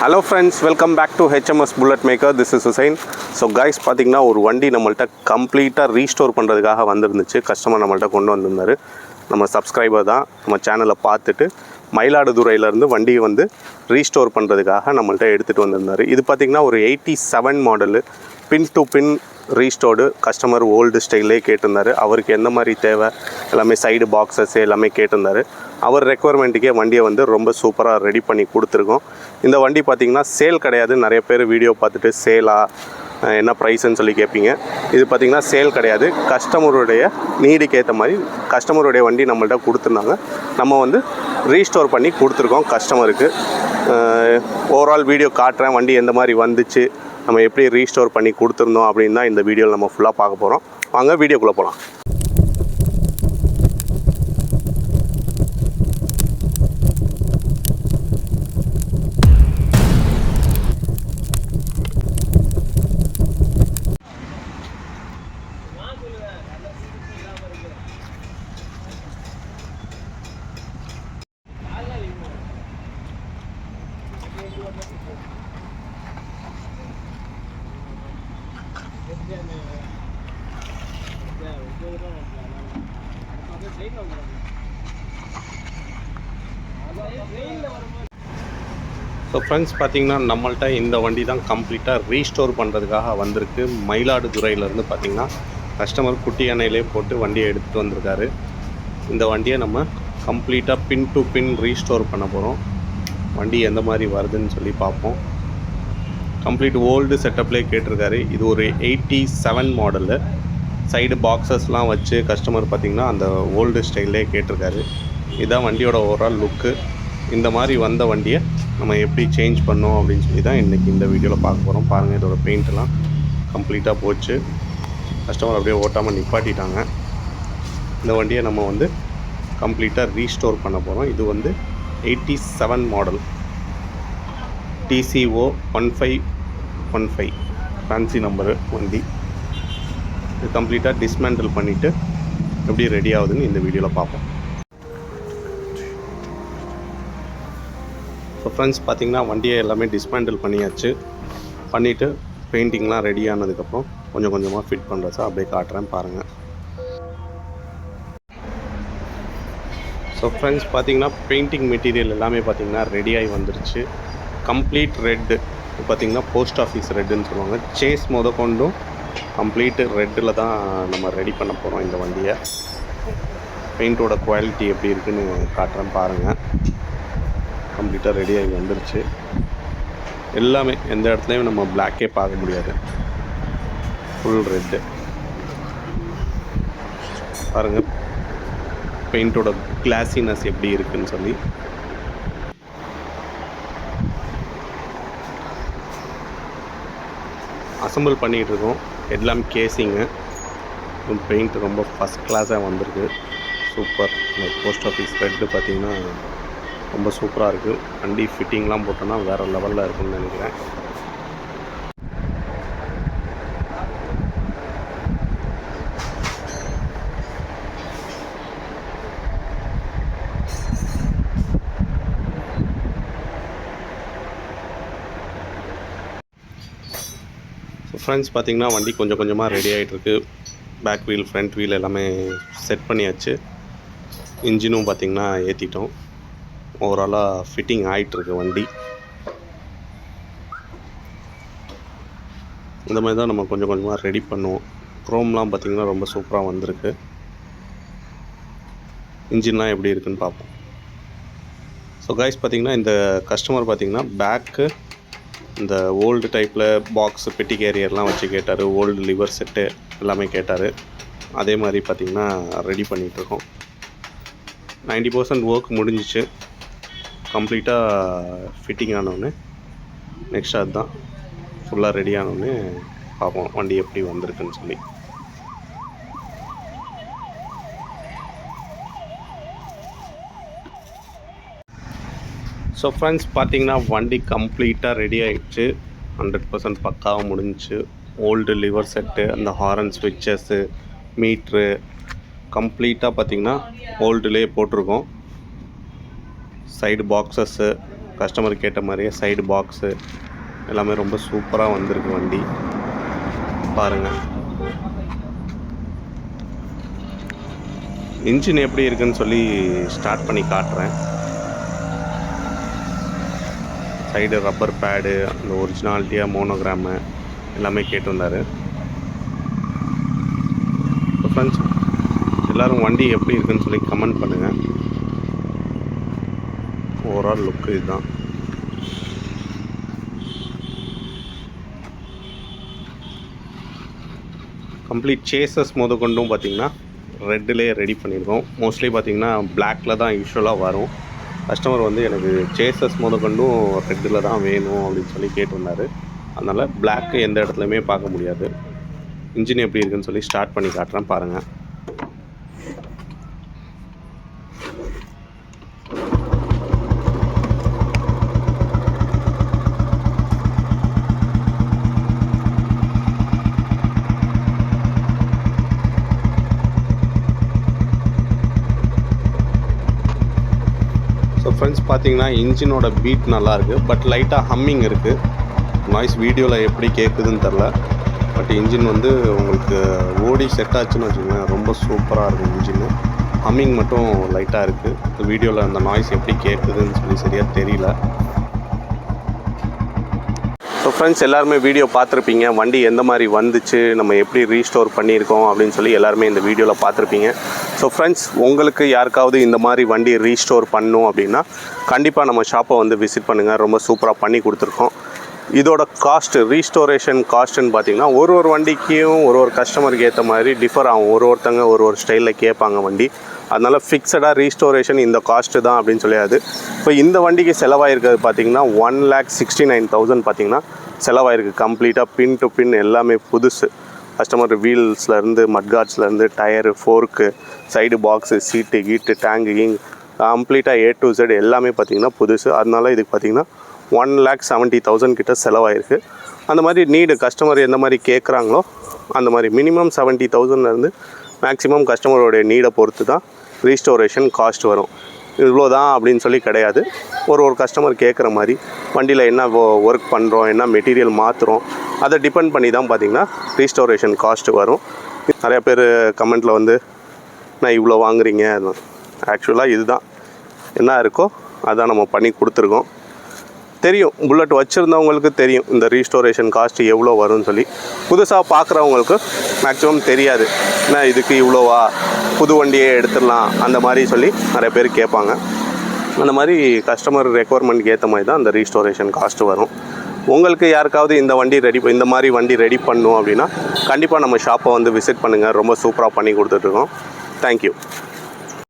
Hello friends, welcome back to HMS Bullet Maker. This is Hussein. So guys, பார்த்தீங்கன்னா ஒரு வண்டி நம்மள்ட்ட கம்ப்ளீட்டாக ரீஸ்டோர் பண்ணுறதுக்காக வந்திருந்துச்சு. கஸ்டமர் நம்மள்ட்ட கொண்டு வந்திருந்தார். நம்ம சப்ஸ்கிரைபர் தான். நம்ம சேனலை பார்த்துட்டு மயிலாடுதுறையிலேருந்து வண்டியை வந்து ரீஸ்டோர் பண்ணுறதுக்காக நம்மள்ட்ட எடுத்துகிட்டு வந்திருந்தார். இது பார்த்திங்கன்னா ஒரு 87 model, pin to pin restored. Customer old ஸ்டைல்லே கேட்டிருந்தார். அவருக்கு எந்த மாதிரி தேவை எல்லாமே சைடு பாக்ஸஸ் எல்லாமே கேட்டிருந்தார். அவர் ரெக்குவயர்மெண்ட்டுக்கே வண்டியை வந்து ரொம்ப சூப்பராக ரெடி பண்ணி கொடுத்துருக்கோம். இந்த வண்டி பார்த்திங்கன்னா சேல் கிடையாது. நிறைய பேர் வீடியோ பார்த்துட்டு சேலாக என்ன ப்ரைஸ்ன்னு சொல்லி கேட்பீங்க. இது பார்த்திங்கன்னா சேல் கிடையாது. கஸ்டமருடைய நீடுக்கு ஏற்ற மாதிரி கஸ்டமருடைய வண்டி நம்மள்ட்ட கொடுத்துருந்தாங்க. நம்ம வந்து ரீஸ்டோர் பண்ணி கொடுத்துருக்கோம் கஸ்டமருக்கு. ஓவரால் வீடியோ காட்டுறேன், வண்டி எந்த மாதிரி வந்துச்சு, நம்ம எப்படி ரீஸ்டோர் பண்ணி கொடுத்துருந்தோம் அப்படின்னு தான் இந்த வீடியோவில் நம்ம ஃபுல்லாக பார்க்க போகிறோம். வாங்க வீடியோக்குள்ளே போகலாம். ஸோ ஃப்ரெண்ட்ஸ், பார்த்திங்கன்னா நம்மள்ட்ட இந்த வண்டி தான் கம்ப்ளீட்டாக ரீஸ்டோர் பண்ணுறதுக்காக வந்திருக்கு. மயிலாடுதுறையிலேருந்து பார்த்திங்கன்னா கஸ்டமர் குட்டி எண்ணெயிலே போட்டு வண்டியை எடுத்துகிட்டு வந்திருக்காரு. இந்த வண்டியை நம்ம கம்ப்ளீட்டாக பின் டு பின் ரீஸ்டோர் பண்ண போகிறோம். வண்டி எந்த மாதிரி வருதுன்னு சொல்லி பார்ப்போம். கம்ப்ளீட் ஓல்டு செட்டப்லேயே கேட்டிருக்காரு. இது ஒரு 87 மாடலு. சைடு பாக்ஸஸ்லாம் வச்சு கஸ்டமர் பார்த்திங்கன்னா அந்த ஓல்டு ஸ்டைல்லே கேட்டிருக்காரு. இதுதான் வண்டியோட ஓவரால் லுக்கு. இந்த மாதிரி வந்த வண்டியை நம்ம எப்படி சேஞ்ச் பண்ணோம் அப்படின்னு சொல்லி தான் இன்றைக்கி இந்த வீடியோவில் பார்க்க போகிறோம். பாருங்கள், இதோட பெயிண்ட்லாம் கம்ப்ளீட்டாக போச்சு. கஸ்டமர் அப்படியே ஓட்டாமல் நிப்பாட்டிட்டாங்க. இந்த வண்டியை நம்ம வந்து கம்ப்ளீட்டாக ரீஸ்டோர் பண்ண போகிறோம். இது வந்து 87 மாடல் TCO 1515 ஃபேன்சி நம்பரு வண்டி. இது கம்ப்ளீட்டாக டிஸ்மேண்டில் பண்ணிவிட்டு எப்படி ரெடி ஆகுதுன்னு இந்த வீடியோவில் பார்ப்போம். ஸோ ஃப்ரெண்ட்ஸ், பார்த்திங்கன்னா வண்டியை எல்லாமே டிஸ்மேண்டில் பண்ணியாச்சு. பண்ணிவிட்டு பெயிண்டிங்லாம் ரெடி ஆனதுக்கப்புறம் கொஞ்சம் கொஞ்சமாக ஃபிட் பண்ணுறச்சா அப்படியே காட்டுறேன் பாருங்கள். ஸோ ஃப்ரெண்ட்ஸ், பார்த்திங்கன்னா பெயிண்டிங் மெட்டீரியல் எல்லாமே பார்த்திங்கன்னா ரெடியாகி வந்துருச்சு. கம்ப்ளீட் ரெட்டு, பார்த்திங்கன்னா போஸ்ட் ஆஃபீஸ் ரெட்டுன்னு சொல்லுவாங்க. சேஸ் கொண்டும் கம்ப்ளீட் ரெட்டில் தான் நம்ம ரெடி பண்ண போகிறோம் இந்த வண்டியை. பெயிண்டோட குவாலிட்டி எப்படி இருக்குதுன்னு காட்டுறேன் பாருங்கள். கம்ப்ளீட்டாக ரெடியாகி வந்துருச்சு. எல்லாமே எந்த இடத்துலையும் நம்ம பிளாக்கே பார்க்க முடியாது. ஃபுல் ரெட்டு பாருங்கள். பெயிண்டோட கிளாஸினஸ் எப்படி இருக்குதுன்னு சொல்லி அசம்பிள் பண்ணிகிட்ருக்கோம். ஹெட்லாம்ப் கேஸிங்கு பெயிண்ட் ரொம்ப ஃபஸ்ட் கிளாஸாக வந்திருக்கு. சூப்பர். இந்த போஸ்ட் ஆஃபீஸ் ரெட்டு பார்த்திங்கன்னா ரொம்ப சூப்பராக இருக்குது. வண்டி ஃபிட்டிங்லாம் போட்டோன்னா வேறு லெவலில் இருக்குன்னு நினைக்கிறேன். ஃப்ரெண்ட்ஸ், பார்த்திங்கன்னா வண்டி கொஞ்சம் கொஞ்சமாக ரெடி ஆகிட்டுருக்கு. பேக் வீல், ஃப்ரண்ட் வீல் எல்லாமே செட் பண்ணியாச்சு. இன்ஜினும் பார்த்திங்கன்னா ஏற்றிட்டோம். ஓவராலாக ஃபிட்டிங் ஆகிட்டுருக்கு வண்டி. இந்த மாதிரி தான் நம்ம கொஞ்சம் கொஞ்சமாக ரெடி பண்ணுவோம். க்ரோம்லாம் பார்த்திங்கன்னா ரொம்ப சூப்பராக வந்திருக்கு. இன்ஜின்லாம் எப்படி இருக்குதுன்னு பார்ப்போம். ஸோ கைஸ், பார்த்திங்கன்னா இந்த கஸ்டமர் பார்த்திங்கன்னா பேக்கு இந்த ஓல்டு டைப்பில் பாக்ஸு பெட்டி கேரியர்லாம் வச்சு கேட்டார். ஓல்டு லிவர் செட்டு எல்லாமே கேட்டார். அதே மாதிரி பார்த்திங்கன்னா ரெடி பண்ணிகிட்ருக்கோம். 90% ஒர்க் முடிஞ்சிச்சு. கம்ப்ளீட்டாக ஃபிட்டிங் ஆனோடனே நெக்ஸ்ட் அதுதான் ஃபுல்லாக ரெடி ஆனோடனே பார்ப்போம் வண்டி எப்படி வந்திருக்குன்னு சொல்லி. ஸோ ஃப்ரெண்ட்ஸ், பார்த்திங்கன்னா வண்டி கம்ப்ளீட்டாக ரெடி ஆகிடுச்சு. 100% பக்காவாக முடிஞ்சிச்சு. ஓல்டு லிவர் செட்டு, அந்த ஹாரன் ஸ்விட்சஸ்ஸு, மீட்ரு கம்ப்ளீட்டாக பார்த்திங்கன்னா ஓல்டுலேயே போட்டிருக்கோம். சைடு பாக்ஸஸ்ஸு கஸ்டமர் கேட்ட மாதிரியே சைடு பாக்ஸு எல்லாமே ரொம்ப சூப்பராக வந்திருக்கு வண்டி பாருங்கள். இன்ஜின் எப்படி இருக்குன்னு சொல்லி ஸ்டார்ட் பண்ணி காட்டுறேன். சைடு ரப்பர் பேடு, அந்த ஒரிஜினாலிட்டியாக மோனோகிராமு எல்லாமே கேட்டிருந்தார். ஃப்ரெண்ட்ஸ் எல்லோரும் வண்டி எப்படி இருக்குன்னு சொல்லி கமெண்ட் பண்ணுங்கள். ஓவரால் லுக்கு இதுதான். கம்ப்ளீட் சேசஸ் கொண்டும் பார்த்திங்கன்னா ரெட்டிலே ரெடி பண்ணியிருக்கோம். மோஸ்ட்லி பார்த்திங்கன்னா பிளாக்கில் தான் யூஸ்வலாக வரும். கஸ்டமர் வந்து எனக்கு சேசஸ் கொண்டும் ரெட்டில் தான் வேணும் அப்படின்னு சொல்லி கேட்டிருந்தார். அதனால் பிளாக்கு எந்த இடத்துலையுமே பார்க்க முடியாது. இன்ஜின் எப்படி இருக்குன்னு சொல்லி ஸ்டார்ட் பண்ணி காட்டுறேன் பாருங்கள். ஸோ ஃப்ரெண்ட்ஸ் பார்த்தீங்கன்னா இன்ஜினோட பீட் நல்லாயிருக்கு. பட் லைட்டாக ஹம்மிங் இருக்குது. நாய்ஸ் வீடியோவில் எப்படி கேட்குதுன்னு தெரில. பட் இன்ஜின் வந்து உங்களுக்கு ஓடி செட் ஆச்சுன்னு வச்சுக்கோங்களேன், ரொம்ப சூப்பராக இருக்கும் இன்ஜின்னு. ஹம்மிங் மட்டும் லைட்டாக இருக்குது. வீடியோவில் அந்த நாய்ஸ் எப்படி கேட்குதுன்னு சொல்லி சரியாக தெரியல. ஸோ ஃப்ரெண்ட்ஸ் எல்லாருமே வீடியோ பார்த்துருப்பீங்க. வண்டி எந்த மாதிரி வந்துச்சு, நம்ம எப்படி ரீஸ்டோர் பண்ணியிருக்கோம் அப்படின்னு சொல்லி எல்லாருமே இந்த வீடியோவில் பார்த்துருப்பீங்க. ஸோ ஃப்ரெண்ட்ஸ் உங்களுக்கு யாருக்காவது இந்த மாதிரி வண்டி ரீஸ்டோர் பண்ணணும் அப்படின்னா கண்டிப்பாக நம்ம ஷாப்பை வந்து விசிட் பண்ணுங்கள். ரொம்ப சூப்பராக பண்ணி கொடுத்துருக்கோம். இதோட காஸ்ட்டு, ரீஸ்டோரேஷன் காஸ்ட்டுன்னு பார்த்தீங்கன்னா ஒரு வண்டிக்கும் ஒரு கஸ்டமருக்கு ஏற்ற மாதிரி டிஃபர் ஆகும். ஒருத்தங்க ஒரு ஸ்டைலில் கேட்பாங்க வண்டி. அதனால் ஃபிக்ஸடாக ரீஸ்டோரேஷன் இந்த காஸ்ட்டு தான் அப்படின்னு சொல்லியாது. இப்போ இந்த வண்டிக்கு செலவாயிருக்கிறது பார்த்திங்கன்னா 1,69,000 பார்த்திங்கன்னா செலவாயிருக்கு. கம்ப்ளீட்டாக பின் டு பின் எல்லாமே புதுசு. கஸ்டமர் வீல்ஸ்லேருந்து, மட்கார்ட்ஸ்லேருந்து, டயரு, ஃபோர்க்கு, சைடு பாக்ஸு, சீட்டு, கீட்டு, டேங்கு, கம்ப்ளீட்டாக A to Z எல்லாமே பார்த்திங்கன்னா புதுசு. அதனால இதுக்கு பார்த்திங்கன்னா 1,70,000 கிட்ட செலவாயிருக்கு. அந்த மாதிரி கஸ்டமர் எந்த மாதிரி கேட்குறாங்களோ அந்த மாதிரி மினிமம் 70,000லேருந்து மேக்ஸிமம் கஸ்டமரோடைய நீடை பொறுத்து தான் ரீஸ்டோரேஷன் காஸ்ட் வரும். இவ்வளோ தான் அப்படின்னு சொல்லி கிடையாது. ஒரு கஸ்டமர் கேட்குற மாதிரி வண்டியில் என்ன ஒர்க் பண்ணுறோம், என்ன மெட்டீரியல் மாற்றுறோம், அதை டிபெண்ட் பண்ணி தான் பார்த்திங்கன்னா ரீஸ்டோரேஷன் காஸ்ட்டு வரும். நிறையா பேர் கமெண்ட்டில் வந்து நான் இவ்வளோ வாங்குறீங்க. ஆக்சுவலாக இதுதான் என்ன இருக்கோ அதான் நம்ம பண்ணி கொடுத்துருக்கோம். தெரியும், புல்லட் வச்சுருந்தவங்களுக்கு தெரியும் இந்த ரீஸ்டோரேஷன் காஸ்ட்டு எவ்வளோ வரும்னு சொல்லி. புதுசாக பார்க்குறவங்களுக்கு மேக்ஸிமம் தெரியாது. ஏன்னா இதுக்கு இவ்வளோவா, புது வண்டியே எடுத்துடலாம் அந்த மாதிரி சொல்லி நிறைய பேர் கேட்பாங்க. அந்த மாதிரி கஸ்டமர் ரெக்குவயர்மெண்ட்க்கு ஏற்ற மாதிரி தான் அந்த ரீஸ்டோரேஷன் காஸ்ட்டு வரும். உங்களுக்கு யாருக்காவது இந்த மாதிரி வண்டி ரெடி பண்ணணும் அப்படின்னா கண்டிப்பாக நம்ம ஷாப்பை வந்து விசிட் பண்ணுங்கள். ரொம்ப சூப்பராக பண்ணி கொடுத்துட்ருக்கோம். தேங்க்யூ.